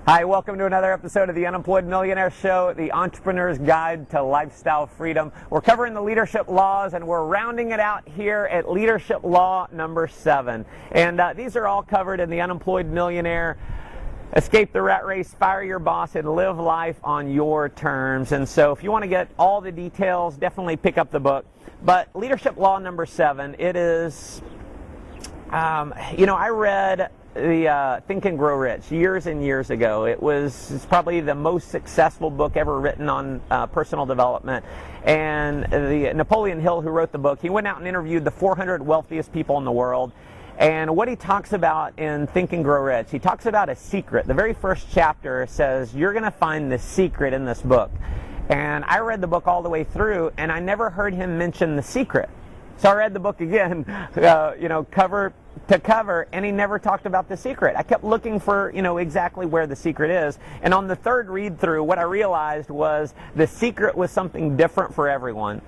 Hi, welcome to another episode of the Unemployed Millionaire Show, the entrepreneur's guide to lifestyle freedom. We're covering the leadership laws, and we're rounding it out here at leadership law number 7. And these are all covered in the Unemployed Millionaire. Escape the rat race, fire your boss, and live life on your terms. And so if you want to get all the details, definitely pick up the book. But leadership law number 7, it is, I read the Think and Grow Rich years and years ago. It's probably the most successful book ever written on personal development. And the Napoleon Hill, who wrote the book, he went out and interviewed the 400 wealthiest people in the world. And what he talks about in Think and Grow Rich, he talks about a secret. The very first chapter says, you're going to find the secret in this book. And I read the book all the way through, and I never heard him mention the secret. So I read the book again, cover to cover, and he never talked about the secret. I kept looking for, exactly where the secret is. And on the third read through, what I realized was the secret was something different for everyone.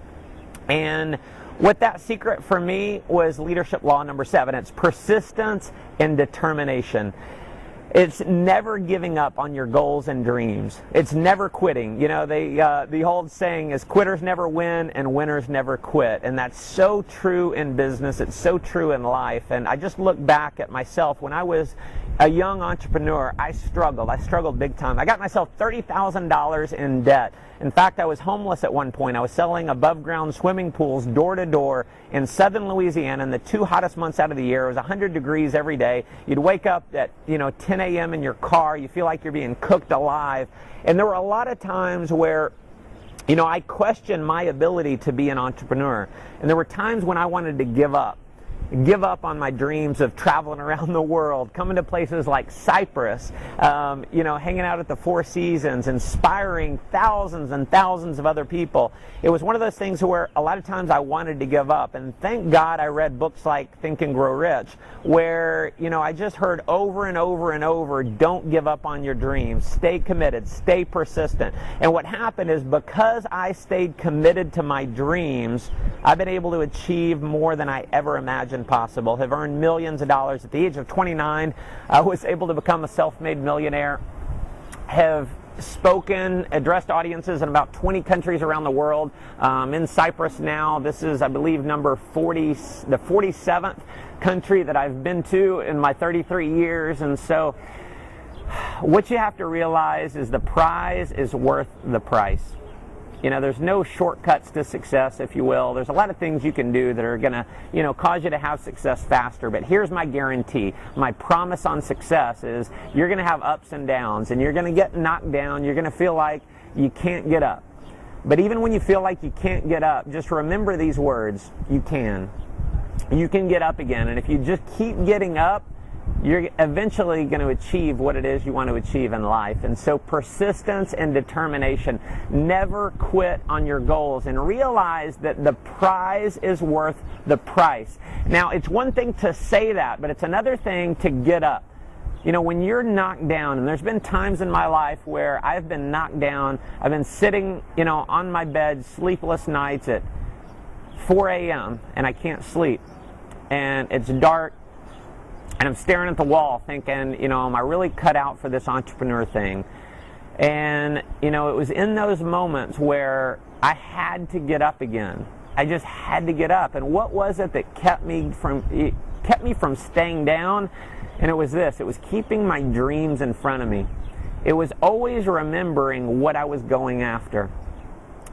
And what that secret for me was leadership law number 7. It's persistence and determination. It's never giving up on your goals and dreams. It's never quitting. The old saying is quitters never win and winners never quit. And that's so true in business. It's so true in life. And I just look back at myself. When I was a young entrepreneur, I struggled. I struggled big time. I got myself $30,000 in debt. In fact, I was homeless at one point. I was selling above-ground swimming pools door to door in southern Louisiana in the 2 hottest months out of the year. It was 100 degrees every day. You'd wake up at 10 a.m. in your car. You feel like you're being cooked alive. And there were a lot of times where I questioned my ability to be an entrepreneur. And there were times when I wanted to give up on my dreams of traveling around the world, coming to places like Cyprus, hanging out at the Four Seasons, inspiring thousands and thousands of other people. It was one of those things where a lot of times I wanted to give up. And thank God I read books like Think and Grow Rich, where, I just heard over and over and over, don't give up on your dreams. Stay committed. Stay persistent. And what happened is because I stayed committed to my dreams, I've been able to achieve more than I ever imagined possible, have earned millions of dollars. At the age of 29, I was able to become a self-made millionaire, have spoken, addressed audiences in about 20 countries around the world. In Cyprus now. This is, I believe, number 40, the 47th country that I've been to in my 33 years. And so what you have to realize is the prize is worth the price. There's no shortcuts to success, if you will. There's a lot of things you can do that are going to, cause you to have success faster. But here's my guarantee. My promise on success is you're going to have ups and downs, and you're going to get knocked down. You're going to feel like you can't get up. But even when you feel like you can't get up, just remember these words. You can. You can get up again. And if you just keep getting up, you're eventually going to achieve what it is you want to achieve in life. And so persistence and determination. Never quit on your goals, and realize that the prize is worth the price. Now, it's one thing to say that, but it's another thing to get up. When you're knocked down, and there's been times in my life where I've been knocked down, I've been sitting, on my bed, sleepless nights at 4 a.m., and I can't sleep. And it's dark. And I'm staring at the wall thinking, am I really cut out for this entrepreneur thing? And, it was in those moments where I had to get up again. I just had to get up. And what was it that kept me from staying down? And it was this. It was keeping my dreams in front of me. It was always remembering what I was going after.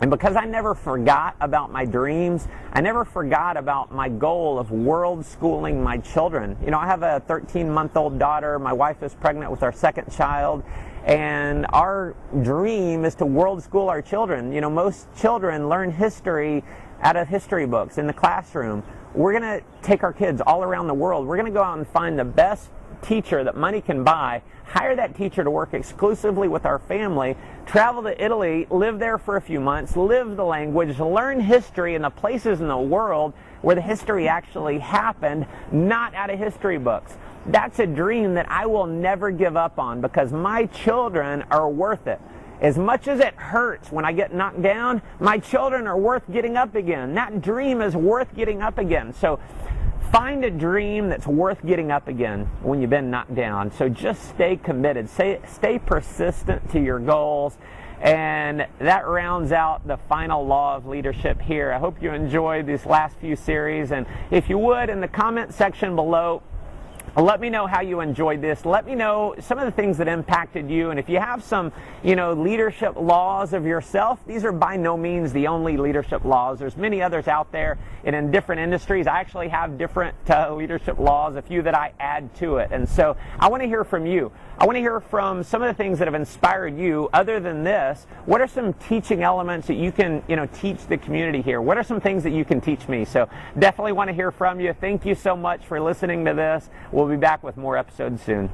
And because I never forgot about my dreams, I never forgot about my goal of world schooling my children. I have a 13-month-old daughter. My wife is pregnant with our second child. And our dream is to world school our children. Most children learn history out of history books in the classroom. We're going to take our kids all around the world. We're going to go out and find the best teacher that money can buy, hire that teacher to work exclusively with our family, travel to Italy, live there for a few months, live the language, learn history in the places in the world where the history actually happened, not out of history books. That's a dream that I will never give up on, because my children are worth it. As much as it hurts when I get knocked down, my children are worth getting up again. That dream is worth getting up again. So find a dream that's worth getting up again when you've been knocked down. So just stay committed, stay persistent to your goals. And that rounds out the final law of leadership here. I hope you enjoyed these last few series. And if you would, in the comment section below, let me know how you enjoyed this. Let me know some of the things that impacted you. And if you have some, leadership laws of yourself, these are by no means the only leadership laws. There's many others out there and in different industries. I actually have different leadership laws, a few that I add to it. And so I want to hear from you. I want to hear from some of the things that have inspired you. Other than this, what are some teaching elements that you can, teach the community here? What are some things that you can teach me? So definitely want to hear from you. Thank you so much for listening to this. We'll be back with more episodes soon.